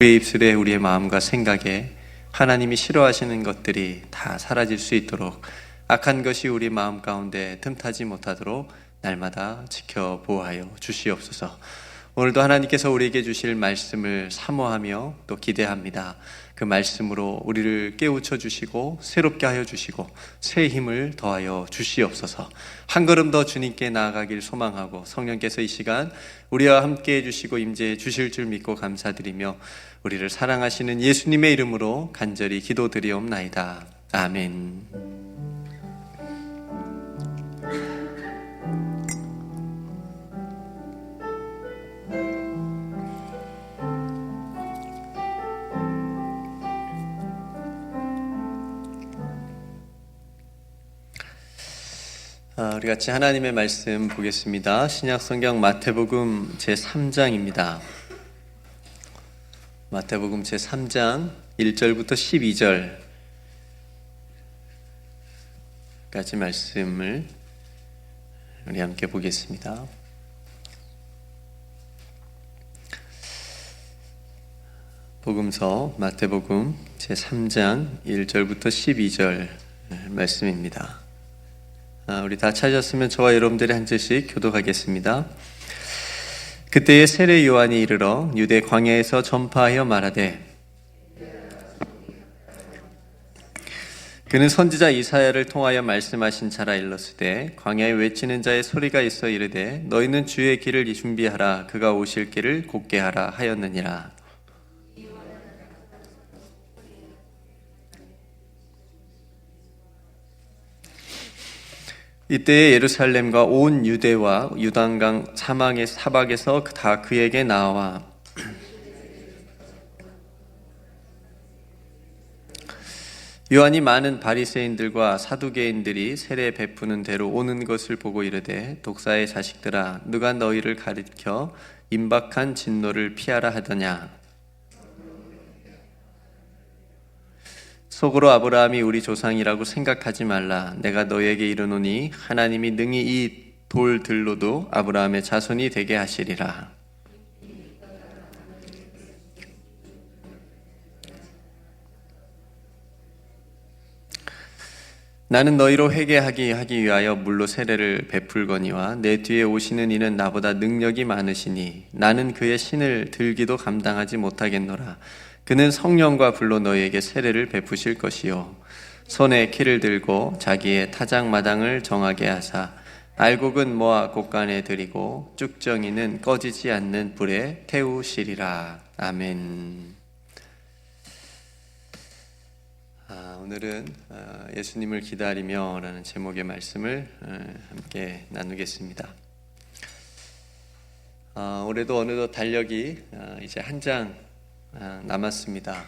우리의 입술에 우리의 마음과 생각에 하나님이 싫어하시는 것들이 다 사라질 수 있도록 악한 것이 우리 마음 가운데 틈타지 못하도록 날마다 지켜보아하여 주시옵소서. 오늘도 하나님께서 우리에게 주실 말씀을 사모하며 또 기대합니다. 그 말씀으로 우리를 깨우쳐 주시고 새롭게 하여 주시고 새 힘을 더하여 주시옵소서. 한 걸음 더 주님께 나아가길 소망하고 성령께서 이 시간 우리와 함께 해주시고 임재해 주실 줄 믿고 감사드리며 우리를 사랑하시는 예수님의 이름으로 간절히 기도드리옵나이다. 아멘. 우리 같이 하나님의 말씀 보겠습니다. 신약성경 마태복음 제3장입니다. 마태복음 제3장 1절부터 12절까지 말씀을 우리 함께 보겠습니다. 복음서 마태복음 제3장 1절부터 12절 말씀입니다. 우리 다 찾았으면 저와 여러분들이 한 절씩 교독하겠습니다. 그때에 세례 요한이 이르러 유대 광야에서 전파하여 말하되 그는 선지자 이사야를 통하여 말씀하신 자라 일렀으되 광야에 외치는 자의 소리가 있어 이르되 너희는 주의 길을 준비하라 그가 오실 길을 곧게 하라 하였느니라. 이때에 예루살렘과 온 유대와 유단강 사막에서 다 그에게 나와 요한이 많은 바리새인들과 사두개인들이 세례 베푸는 대로 오는 것을 보고 이르되 독사의 자식들아 누가 너희를 가리켜 임박한 진노를 피하라 하더냐. 속으로 아브라함이 우리 조상이라고 생각하지 말라. 내가 너희에게 이르노니 하나님이 능히 이 돌들로도 아브라함의 자손이 되게 하시리라. 나는 너희로 회개하게 하기 위하여 물로 세례를 베풀거니와 내 뒤에 오시는 이는 나보다 능력이 많으시니 나는 그의 신을 들기도 감당하지 못하겠노라. 그는 성령과 불로 너희에게 세례를 베푸실 것이요 손에 키를 들고 자기의 타작마당을 정하게 하사 알곡은 모아 곳간에 들이고 쭉정이는 꺼지지 않는 불에 태우시리라. 아멘. 오늘은 예수님을 기다리며 라는 제목의 말씀을 함께 나누겠습니다. 올해도 어느덧 달력이 이제 한 장 남았습니다.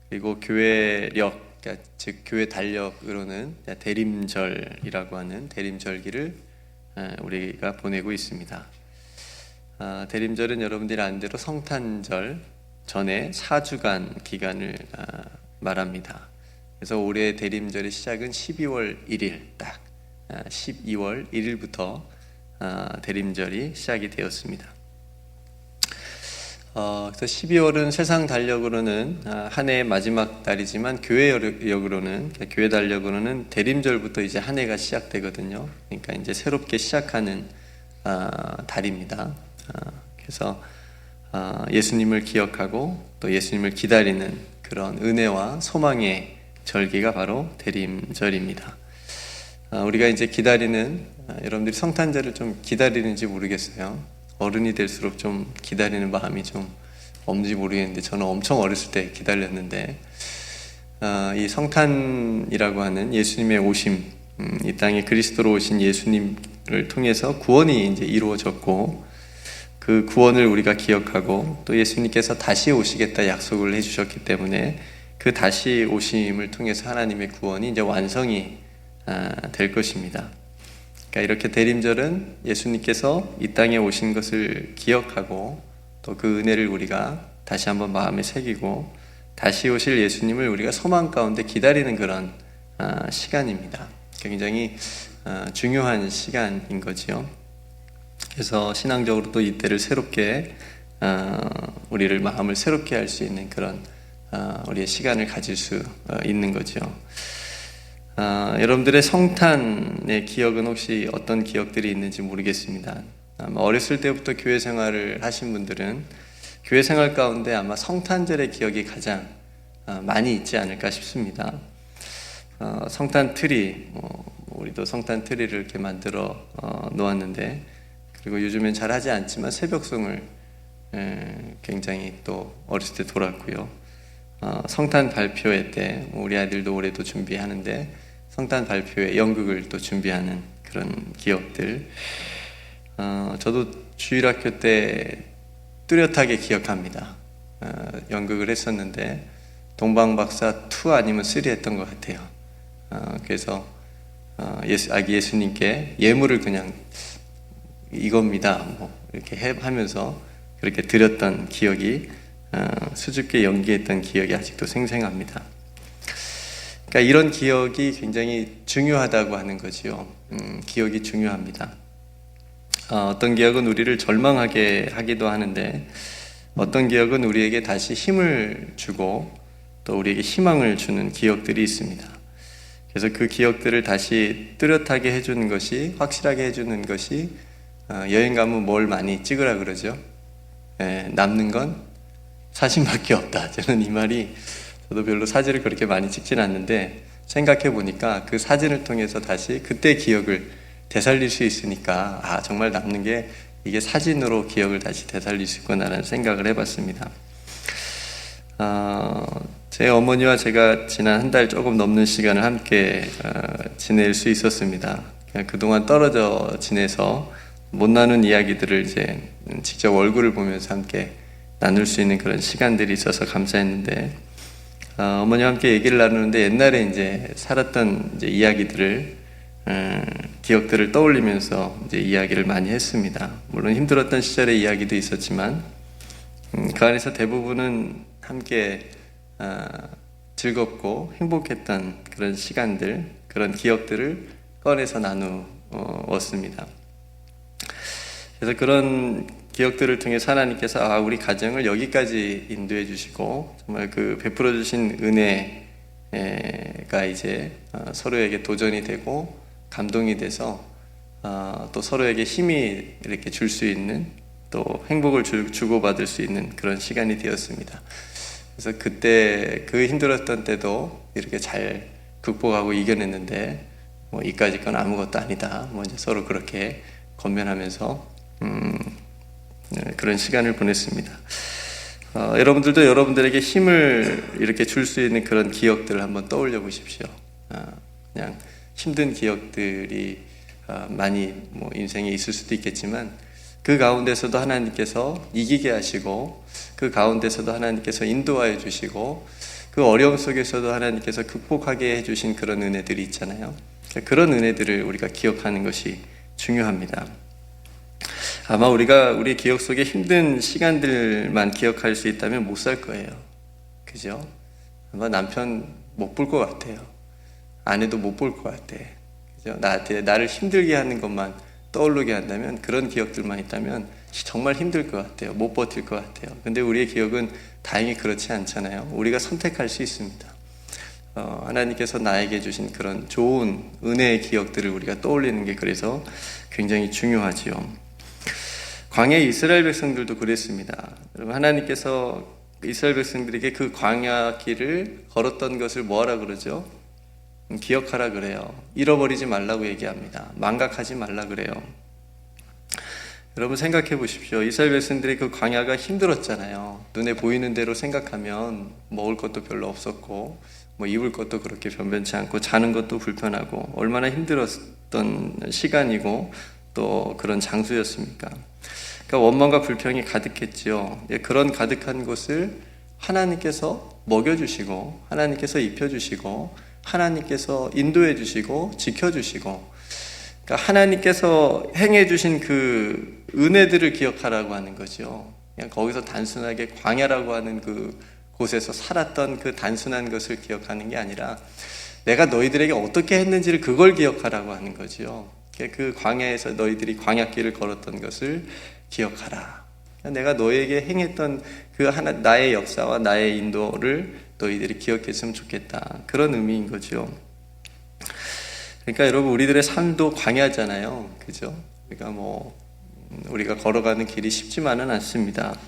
그리고 교회력, 즉 교회 달력으로는 대림절이라고 하는 대림절기를 우리가 보내고 있습니다. 대림절은 여러분들이 아는 대로 성탄절 전에 4주간 기간을 말합니다. 그래서 올해 대림절의 시작은 12월 1일, 딱 12월 1일부터 대림절이 시작이 되었습니다. 그래서 12월은 세상 달력으로는 한 해의 마지막 달이지만 교회 달력으로는 대림절부터 이제 한 해가 시작되거든요. 그러니까 이제 새롭게 시작하는 달입니다. 그래서 예수님을 기억하고 또 예수님을 기다리는 그런 은혜와 소망의 절기가 바로 대림절입니다. 우리가 이제 기다리는 여러분들이 성탄절을 좀 기다리는지 모르겠어요. 어른이 될수록 좀 기다리는 마음이 좀 없는지 모르겠는데 저는 엄청 어렸을 때 기다렸는데 이 성탄이라고 하는 예수님의 오심, 이 땅에 그리스도로 오신 예수님을 통해서 구원이 이제 이루어졌고 그 구원을 우리가 기억하고 또 예수님께서 다시 오시겠다 약속을 해주셨기 때문에 그 다시 오심을 통해서 하나님의 구원이 이제 완성이 될 것입니다. 그러니까 이렇게 대림절은 예수님께서 이 땅에 오신 것을 기억하고 또 그 은혜를 우리가 다시 한번 마음에 새기고 다시 오실 예수님을 우리가 소망 가운데 기다리는 그런 시간입니다. 굉장히 중요한 시간인 거지요. 그래서 신앙적으로도 이때를 새롭게 우리를 마음을 새롭게 할 수 있는 그런 우리의 시간을 가질 수 있는 거죠. 여러분들의 성탄의 기억은 혹시 어떤 기억들이 있는지 모르겠습니다. 아마 어렸을 때부터 교회 생활을 하신 분들은 교회 생활 가운데 아마 성탄절의 기억이 가장 많이 있지 않을까 싶습니다. 성탄 트리, 우리도 성탄 트리를 이렇게 만들어 놓았는데, 그리고 요즘엔 잘 하지 않지만 새벽송을 굉장히 또 어렸을 때 돌았고요. 성탄 발표회 때 우리 아이들도 올해도 준비하는데 성탄 발표회 연극을 또 준비하는 그런 기억들, 저도 주일학교 때 뚜렷하게 기억합니다. 연극을 했었는데 동방박사 2 아니면 3 했던 것 같아요. 그래서 아기 예수님께 예물을 그냥 이겁니다 뭐 이렇게 하면서 그렇게 드렸던 기억이, 수줍게 연기했던 기억이 아직도 생생합니다. 그러니까 이런 기억이 굉장히 중요하다고 하는 거지요. 기억이 중요합니다. 어떤 기억은 우리를 절망하게 하기도 하는데, 어떤 기억은 우리에게 다시 힘을 주고 또 우리에게 희망을 주는 기억들이 있습니다. 그래서 그 기억들을 다시 뚜렷하게 해주는 것이, 확실하게 해주는 것이, 여행 가면 뭘 많이 찍으라 그러죠. 남는 건 사진밖에 없다. 저는 이 말이, 저도 별로 사진을 그렇게 많이 찍진 않는데 생각해 보니까 그 사진을 통해서 다시 그때 기억을 되살릴 수 있으니까 정말 남는 게 이게 사진으로 기억을 다시 되살릴 수 있구나라는 생각을 해봤습니다. 제 어머니와 제가 지난 한 달 조금 넘는 시간을 함께 지낼 수 있었습니다. 그동안 떨어져 지내서 못 나눈 이야기들을 이제 직접 얼굴을 보면서 함께 나눌 수 있는 그런 시간들이 있어서 감사했는데, 어머니와 함께 얘기를 나누는데 옛날에 이제 살았던 이제 이야기들을, 기억들을 떠올리면서 이제 이야기를 많이 했습니다. 물론 힘들었던 시절의 이야기도 있었지만, 그 안에서 대부분은 함께 즐겁고 행복했던 그런 시간들, 그런 기억들을 꺼내서 나누었습니다. 그래서 그런 기억들을 통해서 하나님께서 우리 가정을 여기까지 인도해 주시고, 정말 그 베풀어 주신 은혜가 이제 서로에게 도전이 되고 감동이 돼서 또 서로에게 힘이 이렇게 줄 수 있는, 또 행복을 주고받을 수 있는 그런 시간이 되었습니다. 그래서 그때 그 힘들었던 때도 이렇게 잘 극복하고 이겨냈는데, 뭐 이까짓 건 아무것도 아니다, 뭐 이제 서로 그렇게 건면하면서 그런 시간을 보냈습니다. 여러분들도 여러분들에게 힘을 이렇게 줄 수 있는 그런 기억들을 한번 떠올려 보십시오. 그냥 힘든 기억들이 많이 뭐 인생에 있을 수도 있겠지만, 그 가운데서도 하나님께서 이기게 하시고, 그 가운데서도 하나님께서 인도하여 주시고, 그 어려움 속에서도 하나님께서 극복하게 해주신 그런 은혜들이 있잖아요. 그런 은혜들을 우리가 기억하는 것이 중요합니다. 아마 우리가 우리 기억 속에 힘든 시간들만 기억할 수 있다면 못 살 거예요. 그죠? 아마 남편 못 볼 것 같아요. 아내도 못 볼 것 같아. 그죠? 나를 힘들게 하는 것만 떠오르게 한다면, 그런 기억들만 있다면 정말 힘들 것 같아요. 못 버틸 것 같아요. 근데 우리의 기억은 다행히 그렇지 않잖아요. 우리가 선택할 수 있습니다. 하나님께서 나에게 주신 그런 좋은 은혜의 기억들을 우리가 떠올리는 게 그래서 굉장히 중요하지요. 광야 이스라엘 백성들도 그랬습니다. 여러분, 하나님께서 이스라엘 백성들에게 그 광야 길을 걸었던 것을 뭐하라 그러죠? 기억하라 그래요. 잃어버리지 말라고 얘기합니다. 망각하지 말라 그래요. 여러분 생각해 보십시오. 이스라엘 백성들의 그 광야가 힘들었잖아요. 눈에 보이는 대로 생각하면 먹을 것도 별로 없었고, 뭐 입을 것도 그렇게 변변치 않고, 자는 것도 불편하고, 얼마나 힘들었던 시간이고 또 그런 장소였습니까? 그러니까 원망과 불평이 가득했지요. 그런 가득한 곳을 하나님께서 먹여주시고, 하나님께서 입혀주시고, 하나님께서 인도해 주시고 지켜주시고, 그러니까 하나님께서 행해 주신 그 은혜들을 기억하라고 하는 거죠. 그냥 거기서 단순하게 광야라고 하는 그 곳에서 살았던 그 단순한 것을 기억하는 게 아니라, 내가 너희들에게 어떻게 했는지를 그걸 기억하라고 하는 거죠. 그 광야에서 너희들이 광야길을 걸었던 것을 기억하라. 내가 너에게 행했던 그 하나 나의 역사와 나의 인도를 너희들이 기억했으면 좋겠다. 그런 의미인 거죠. 그러니까 여러분, 우리들의 삶도 광야잖아요. 그죠? 그러니까 우리가 걸어가는 길이 쉽지만은 않습니다.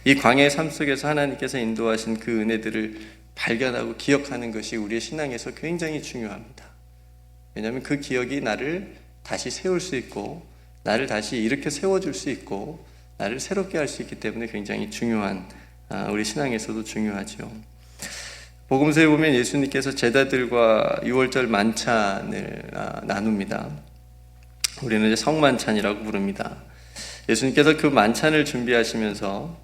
이 광야의 삶 속에서 하나님께서 인도하신 그 은혜들을 발견하고 기억하는 것이 우리의 신앙에서 굉장히 중요합니다. 왜냐하면 그 기억이 나를 다시 세울 수 있고, 나를 다시 일으켜 세워줄 수 있고, 나를 새롭게 할 수 있기 때문에 굉장히 중요한, 우리 신앙에서도 중요하죠. 복음서에 보면 예수님께서 제자들과 유월절 만찬을 나눕니다. 우리는 이제 성만찬이라고 부릅니다. 예수님께서 그 만찬을 준비하시면서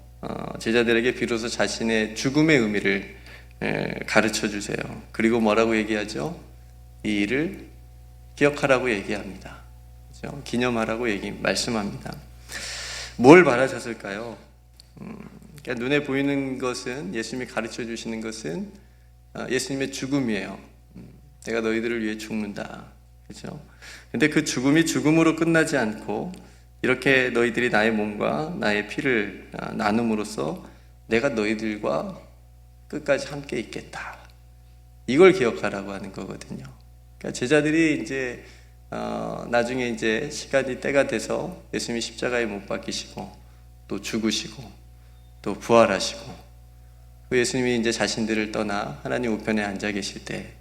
제자들에게 비로소 자신의 죽음의 의미를 가르쳐 주세요. 그리고 뭐라고 얘기하죠? 이 일을 기억하라고 얘기합니다. 그렇죠? 기념하라고 말씀합니다. 뭘 바라셨을까요? 그러니까 눈에 보이는 것은, 예수님이 가르쳐 주시는 것은 예수님의 죽음이에요. 내가 너희들을 위해 죽는다. 그렇죠? 근데 그 죽음이 죽음으로 끝나지 않고, 이렇게 너희들이 나의 몸과 나의 피를 나눔으로써 내가 너희들과 끝까지 함께 있겠다. 이걸 기억하라고 하는 거거든요. 그러니까 제자들이 이제 나중에 이제 시간이 때가 돼서 예수님이 십자가에 못 박히시고 또 죽으시고 또 부활하시고, 그 예수님이 이제 자신들을 떠나 하나님 우편에 앉아 계실 때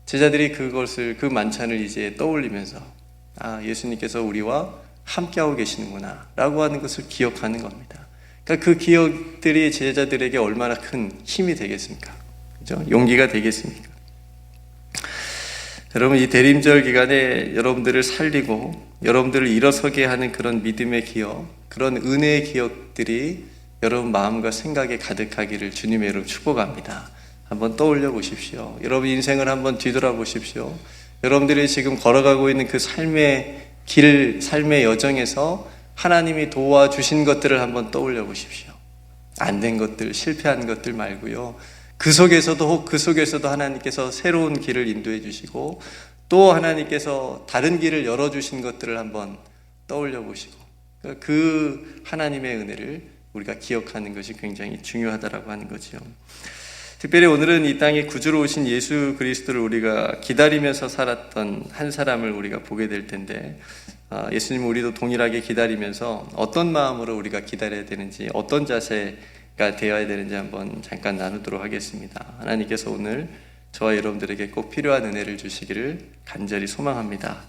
제자들이 그 만찬을 이제 떠올리면서 예수님께서 우리와 함께하고 계시는구나 라고 하는 것을 기억하는 겁니다. 그러니까 그 기억들이 제자들에게 얼마나 큰 힘이 되겠습니까? 그죠? 용기가 되겠습니까? 여러분, 이 대림절 기간에 여러분들을 살리고 여러분들을 일어서게 하는 그런 믿음의 기억, 그런 은혜의 기억들이 여러분 마음과 생각에 가득하기를 주님의 이름으로 축복합니다. 한번 떠올려 보십시오. 여러분 인생을 한번 뒤돌아보십시오. 여러분들이 지금 걸어가고 있는 그 삶의 길, 삶의 여정에서 하나님이 도와주신 것들을 한번 떠올려 보십시오. 안 된 것들, 실패한 것들 말고요. 그 속에서도 하나님께서 새로운 길을 인도해 주시고, 또 하나님께서 다른 길을 열어주신 것들을 한번 떠올려 보시고, 그 하나님의 은혜를 우리가 기억하는 것이 굉장히 중요하다라고 하는 거죠. 특별히 오늘은 이 땅에 구주로 오신 예수 그리스도를 우리가 기다리면서 살았던 한 사람을 우리가 보게 될 텐데, 예수님을 우리도 동일하게 기다리면서 어떤 마음으로 우리가 기다려야 되는지, 어떤 자세가 되어야 되는지 한번 잠깐 나누도록 하겠습니다. 하나님께서 오늘 저와 여러분들에게 꼭 필요한 은혜를 주시기를 간절히 소망합니다.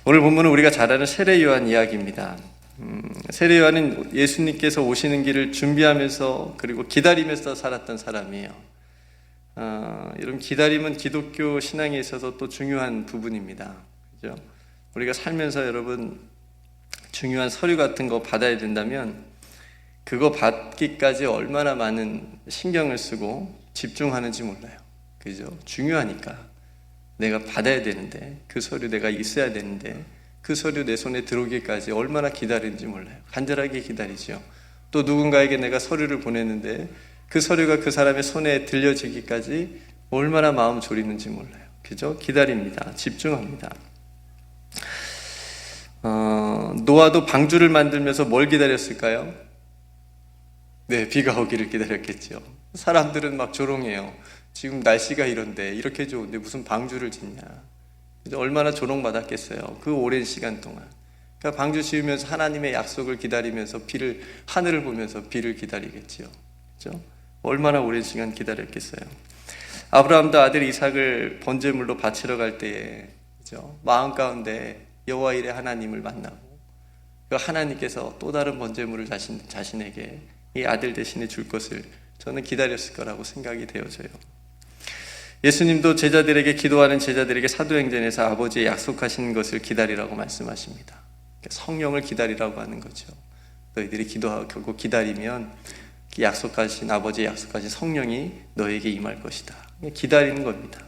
오늘 본문은 우리가 잘 아는 세례 요한 이야기입니다. 세례 요한은 예수님께서 오시는 길을 준비하면서 그리고 기다리면서 살았던 사람이에요. 이런 기다림은 기독교 신앙에 있어서 또 중요한 부분입니다. 그죠? 우리가 살면서 여러분 중요한 서류 같은 거 받아야 된다면 그거 받기까지 얼마나 많은 신경을 쓰고 집중하는지 몰라요. 그죠? 중요하니까 내가 받아야 되는데, 그 서류 내가 있어야 되는데, 그 서류 내 손에 들어오기까지 얼마나 기다리는지 몰라요. 간절하게 기다리죠. 또 누군가에게 내가 서류를 보냈는데 그 서류가 그 사람의 손에 들려지기까지 얼마나 마음 졸이는지 몰라요. 그죠? 기다립니다. 집중합니다. 노아도 방주를 만들면서 뭘 기다렸을까요? 네, 비가 오기를 기다렸겠죠. 사람들은 막 조롱해요. 지금 날씨가 이런데, 이렇게 좋은데 무슨 방주를 짓냐. 얼마나 조롱받았겠어요. 그 오랜 시간 동안. 그러니까 방주 지으면서 하나님의 약속을 기다리면서 하늘을 보면서 비를 기다리겠지요. 그렇죠? 얼마나 오랜 시간 기다렸겠어요. 아브라함도 아들 이삭을 번제물로 바치러 갈 때에, 그렇죠? 마음 가운데 여호와 일의 하나님을 만나고, 그 하나님께서 또 다른 번제물을 자신에게 이 아들 대신에 줄 것을 저는 기다렸을 거라고 생각이 되어져요. 예수님도 기도하는 제자들에게 사도행전에서 아버지의 약속하신 것을 기다리라고 말씀하십니다. 성령을 기다리라고 하는 거죠. 너희들이 기도하고 기다리면 아버지의 약속하신 성령이 너에게 임할 것이다. 기다리는 겁니다.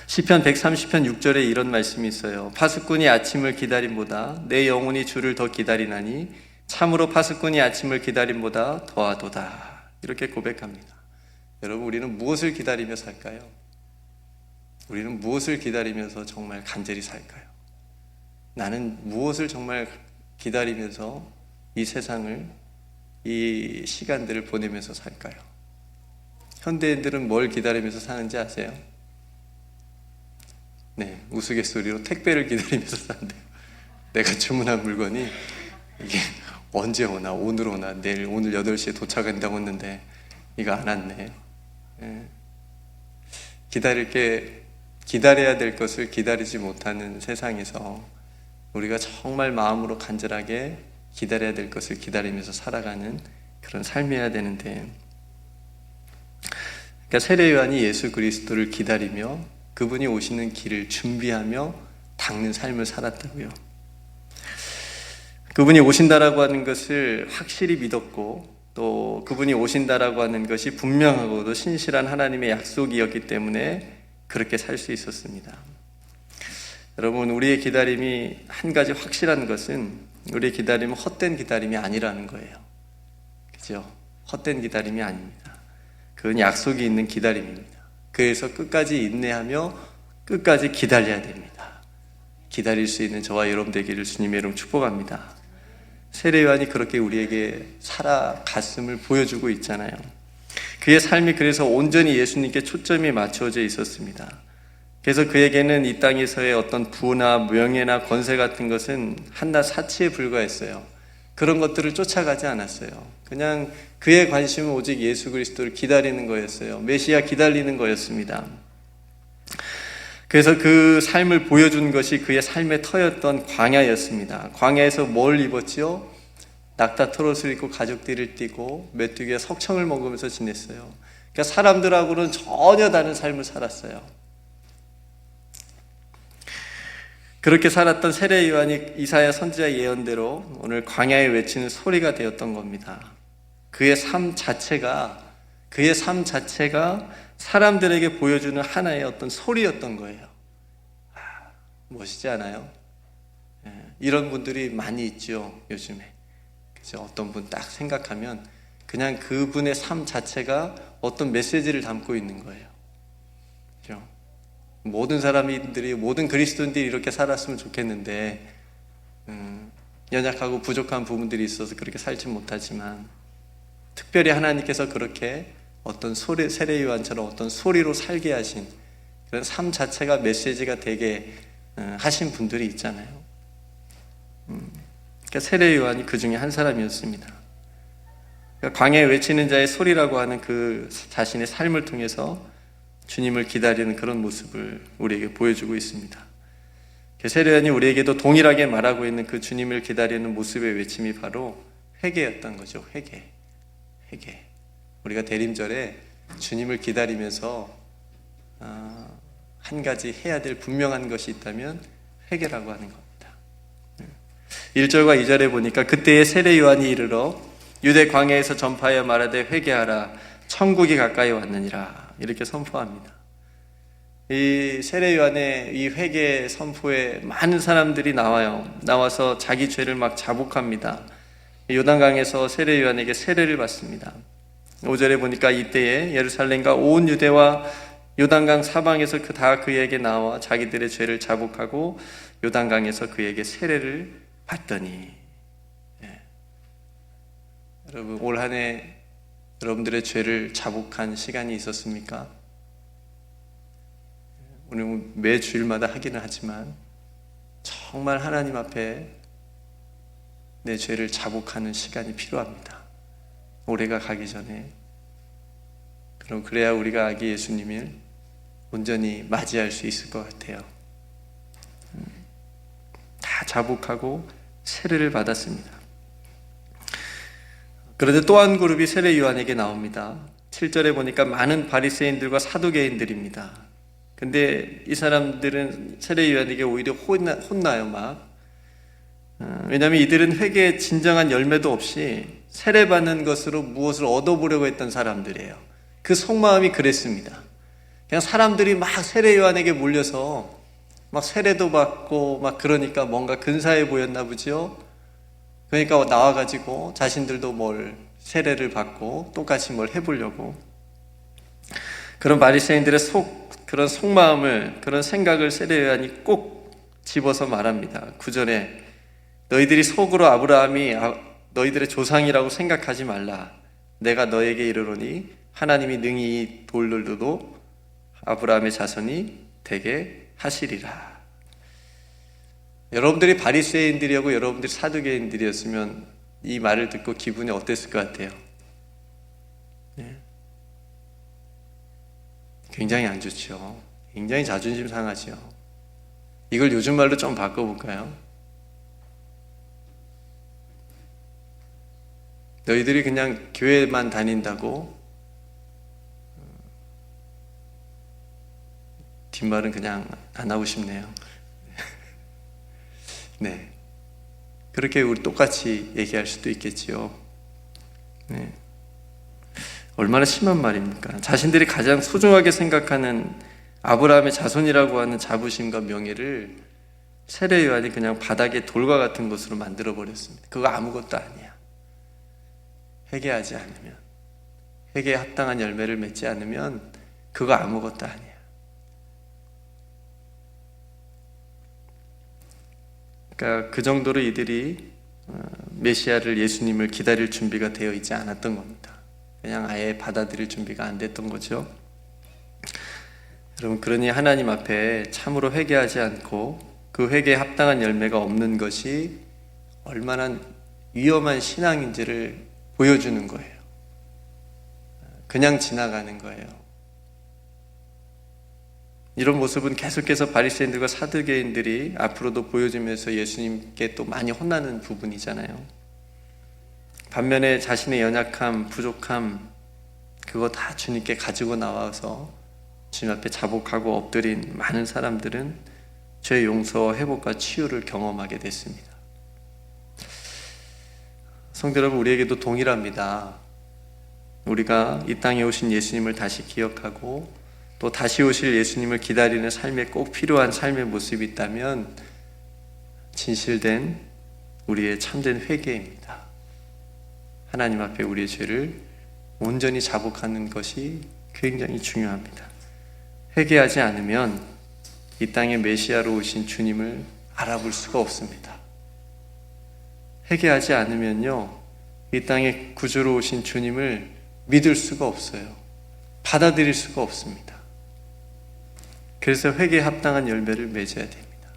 시편 130편 6절에 이런 말씀이 있어요. 파수꾼이 아침을 기다림보다 내 영혼이 주를 더 기다리나니 참으로 파수꾼이 아침을 기다림보다 더하도다. 이렇게 고백합니다. 여러분, 우리는 무엇을 기다리며 살까요? 우리는 무엇을 기다리면서 정말 간절히 살까요? 나는 무엇을 정말 기다리면서 이 세상을, 이 시간들을 보내면서 살까요? 현대인들은 뭘 기다리면서 사는지 아세요? 네, 우스갯소리로 택배를 기다리면서 산대요. 내가 주문한 물건이 이게 언제 오나, 오늘 오나, 내일, 오늘 8시에 도착한다고 했는데 이거 안 왔네. 예. 기다려야 될 것을 기다리지 못하는 세상에서 우리가 정말 마음으로 간절하게 기다려야 될 것을 기다리면서 살아가는 그런 삶이어야 되는데, 그러니까 세례 요한이 예수 그리스도를 기다리며 그분이 오시는 길을 준비하며 닦는 삶을 살았다고요. 그분이 오신다라고 하는 것을 확실히 믿었고, 또 그분이 오신다라고 하는 것이 분명하고도 신실한 하나님의 약속이었기 때문에 그렇게 살 수 있었습니다. 여러분, 우리의 기다림이 한 가지 확실한 것은 우리의 기다림은 헛된 기다림이 아니라는 거예요. 그죠? 헛된 기다림이 아닙니다. 그건 약속이 있는 기다림입니다. 그래서 끝까지 인내하며 끝까지 기다려야 됩니다. 기다릴 수 있는 저와 여러분 되기를 주님의 이름 축복합니다. 세례 요한이 그렇게 우리에게 살아갔음을 보여주고 있잖아요. 그의 삶이 그래서 온전히 예수님께 초점이 맞춰져 있었습니다. 그래서 그에게는 이 땅에서의 어떤 부나 명예나 권세 같은 것은 한낱 사치에 불과했어요. 그런 것들을 쫓아가지 않았어요. 그냥 그의 관심은 오직 예수 그리스도를 기다리는 거였어요. 메시아 기다리는 거였습니다. 그래서 그 삶을 보여준 것이 그의 삶의 터였던 광야였습니다. 광야에서 뭘 입었지요? 낙타털옷을 입고 가죽띠를 띠고 메뚜기와 석청을 먹으면서 지냈어요. 그러니까 사람들하고는 전혀 다른 삶을 살았어요. 그렇게 살았던 세례 요한이 이사야 선지자 예언대로 오늘 광야에 외치는 소리가 되었던 겁니다. 그의 삶 자체가 사람들에게 보여주는 하나의 어떤 소리였던 거예요. 멋있지 않아요? 이런 분들이 많이 있죠, 요즘에. 그죠? 어떤 분 딱 생각하면 그냥 그분의 삶 자체가 어떤 메시지를 담고 있는 거예요. 그죠? 모든 사람들이, 모든 그리스도인들이 이렇게 살았으면 좋겠는데 연약하고 부족한 부분들이 있어서 그렇게 살지 못하지만, 특별히 하나님께서 그렇게 어떤 세례 요한처럼 어떤 소리로 살게 하신 그런 삶 자체가 메시지가 되게 하신 분들이 있잖아요. 그러니까 세례 요한이 그 중에 한 사람이었습니다. 그러니까 광야에 외치는 자의 소리라고 하는 그 자신의 삶을 통해서 주님을 기다리는 그런 모습을 우리에게 보여주고 있습니다. 세례 요한이 우리에게도 동일하게 말하고 있는 그 주님을 기다리는 모습의 외침이 바로 회개였던 거죠. 회개. 우리가 대림절에 주님을 기다리면서 한 가지 해야 될 분명한 것이 있다면 회개라고 하는 겁니다. 1절과 2절에 보니까 그때의 세례 요한이 이르러 유대 광야에서 전파하여 말하되 회개하라 천국이 가까이 왔느니라, 이렇게 선포합니다. 이 세례 요한의 이 회개 선포에 많은 사람들이 나와서 자기 죄를 막 자복합니다. 요단강에서 세례 요한에게 세례를 받습니다. 5절에 보니까 이때에 예루살렘과 온 유대와 요단강 사방에서 다 그에게 나와 자기들의 죄를 자복하고 요단강에서 그에게 세례를 받더니. 여러분, 올 한 해 여러분들의 죄를 자복한 시간이 있었습니까? 오늘 매 주일마다 하기는 하지만 정말 하나님 앞에 내 죄를 자복하는 시간이 필요합니다. 올해가 가기 전에. 그럼 그래야 우리가 아기 예수님을 온전히 맞이할 수 있을 것 같아요. 다 자복하고 세례를 받았습니다. 그런데 또 한 그룹이 세례 요한에게 나옵니다. 7절에 보니까 많은 바리새인들과 사두개인들입니다. 근데 이 사람들은 세례 요한에게 오히려 혼나요, 막. 왜냐하면 이들은 회개에 진정한 열매도 없이 세례받는 것으로 무엇을 얻어보려고 했던 사람들이에요. 그 속마음이 그랬습니다. 그냥 사람들이 막 세례 요한에게 몰려서 막 세례도 받고 막 그러니까 뭔가 근사해 보였나 보죠. 그러니까 나와가지고 자신들도 뭘 세례를 받고 똑같이 뭘 해보려고. 그런 바리새인들의 그런 속마음을, 그런 생각을 세례 요한이 꼭 집어서 말합니다. 9절에 너희들이 속으로 아브라함이 너희들의 조상이라고 생각하지 말라. 내가 너에게 이르노니 하나님이 능히 이 돌들도 아브라함의 자손이 되게 하시리라. 여러분들이 바리새인들이고 여러분들이 사두개인들이었으면 이 말을 듣고 기분이 어땠을 것 같아요? 네. 굉장히 안 좋죠. 굉장히 자존심 상하죠. 이걸 요즘 말로 좀 바꿔볼까요? 너희들이 그냥 교회만 다닌다고 뒷말은 그냥 안 하고 싶네요. 네, 그렇게 우리 똑같이 얘기할 수도 있겠지요. 네. 얼마나 심한 말입니까? 자신들이 가장 소중하게 생각하는 아브라함의 자손이라고 하는 자부심과 명예를 세례 요한이 그냥 바닥에 돌과 같은 것으로 만들어 버렸습니다. 그거 아무것도 아니야. 회개하지 않으면, 회개에 합당한 열매를 맺지 않으면 그거 아무것도 아니야. 그러니까 그 정도로 이들이 메시아를, 예수님을 기다릴 준비가 되어 있지 않았던 겁니다. 그냥 아예 받아들일 준비가 안 됐던 거죠. 여러분, 그러니 하나님 앞에 참으로 회개하지 않고 그 회개에 합당한 열매가 없는 것이 얼마나 위험한 신앙인지를 보여주는 거예요. 그냥 지나가는 거예요. 이런 모습은 계속해서 바리새인들과 사두개인들이 앞으로도 보여주면서 예수님께 또 많이 혼나는 부분이잖아요. 반면에 자신의 연약함, 부족함, 그거 다 주님께 가지고 나와서 주님 앞에 자복하고 엎드린 많은 사람들은 죄 용서, 회복과 치유를 경험하게 됐습니다. 성도 여러분, 우리에게도 동일합니다. 우리가 이 땅에 오신 예수님을 다시 기억하고 또 다시 오실 예수님을 기다리는 삶에 꼭 필요한 삶의 모습이 있다면 진실된 우리의 참된 회개입니다. 하나님 앞에 우리의 죄를 온전히 자복하는 것이 굉장히 중요합니다. 회개하지 않으면 이 땅에 메시아로 오신 주님을 알아볼 수가 없습니다. 회개하지 않으면요, 이 땅에 구주로 오신 주님을 믿을 수가 없어요. 받아들일 수가 없습니다. 그래서 회개에 합당한 열매를 맺어야 됩니다.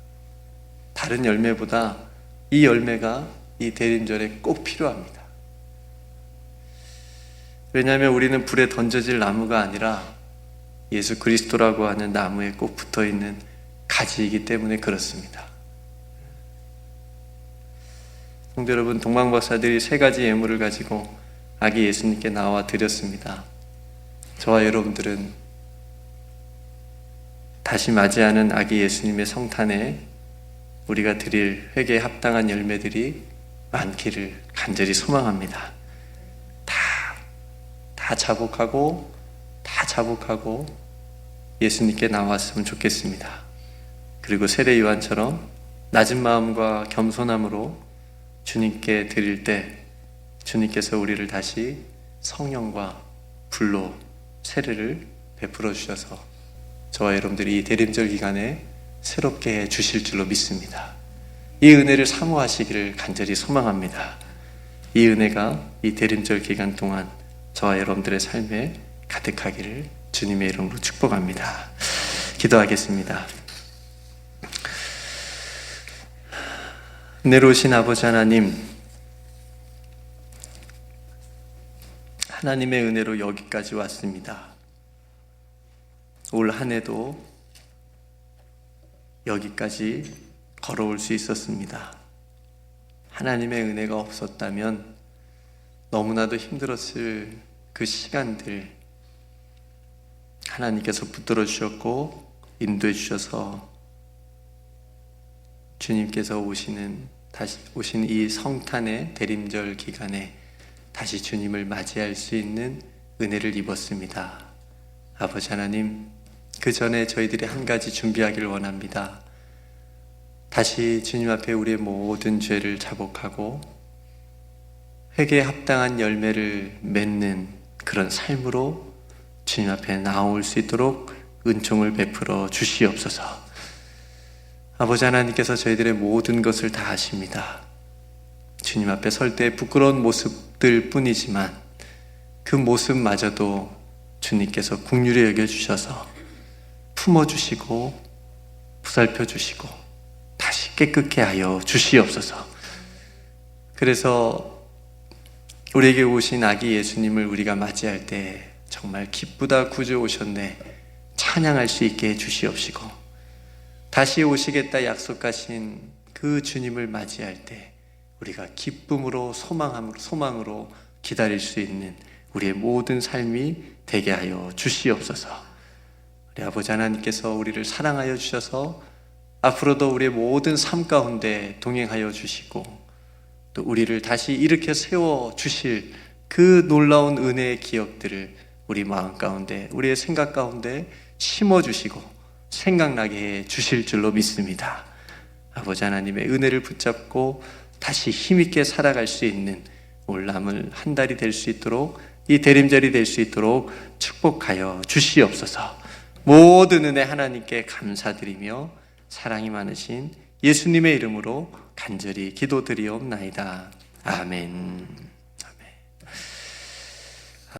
다른 열매보다 이 열매가 이 대림절에 꼭 필요합니다. 왜냐하면 우리는 불에 던져질 나무가 아니라 예수 그리스도라고 하는 나무에 꼭 붙어있는 가지이기 때문에 그렇습니다. 성도 여러분, 동방박사들이 3가지 예물을 가지고 아기 예수님께 나와 드렸습니다. 저와 여러분들은 다시 맞이하는 아기 예수님의 성탄에 우리가 드릴 회개에 합당한 열매들이 많기를 간절히 소망합니다. 다 자복하고 예수님께 나왔으면 좋겠습니다. 그리고 세례 요한처럼 낮은 마음과 겸손함으로 주님께 드릴 때 주님께서 우리를 다시 성령과 불로 세례를 베풀어 주셔서 저와 여러분들이 이 대림절 기간에 새롭게 해 주실 줄로 믿습니다. 이 은혜를 사모하시기를 간절히 소망합니다. 이 은혜가 이 대림절 기간 동안 저와 여러분들의 삶에 가득하기를 주님의 이름으로 축복합니다. 기도하겠습니다. 은혜로우신 아버지 하나님, 하나님의 은혜로 여기까지 왔습니다. 올 한 해도 여기까지 걸어올 수 있었습니다. 하나님의 은혜가 없었다면 너무나도 힘들었을 그 시간들, 하나님께서 붙들어 주셨고 인도해 주셔서 주님께서 오신 이 성탄의 대림절 기간에 다시 주님을 맞이할 수 있는 은혜를 입었습니다. 아버지 하나님, 그 전에 저희들이 한 가지 준비하기를 원합니다. 다시 주님 앞에 우리의 모든 죄를 자복하고 회개에 합당한 열매를 맺는 그런 삶으로 주님 앞에 나올 수 있도록 은총을 베풀어 주시옵소서. 아버지 하나님께서 저희들의 모든 것을 다 아십니다. 주님 앞에 설 때 부끄러운 모습들 뿐이지만 그 모습마저도 주님께서 긍휼히 여겨주셔서 품어주시고 보살펴주시고 다시 깨끗게 하여 주시옵소서. 그래서 우리에게 오신 아기 예수님을 우리가 맞이할 때 정말 기쁘다 구주 오셨네 찬양할 수 있게 해주시옵시고, 다시 오시겠다 약속하신 그 주님을 맞이할 때 우리가 기쁨으로 소망으로 기다릴 수 있는 우리의 모든 삶이 되게 하여 주시옵소서. 우리 아버지 하나님께서 우리를 사랑하여 주셔서 앞으로도 우리의 모든 삶 가운데 동행하여 주시고 또 우리를 다시 일으켜 세워 주실 그 놀라운 은혜의 기억들을 우리 마음 가운데, 우리의 생각 가운데 심어주시고 생각나게 해 주실 줄로 믿습니다. 아버지 하나님의 은혜를 붙잡고 다시 힘있게 살아갈 수 있는 올 남을 한 달이 될 수 있도록, 이 대림절이 될 수 있도록 축복하여 주시옵소서. 모든 은혜 하나님께 감사드리며 사랑이 많으신 예수님의 이름으로 간절히 기도드리옵나이다. 아멘.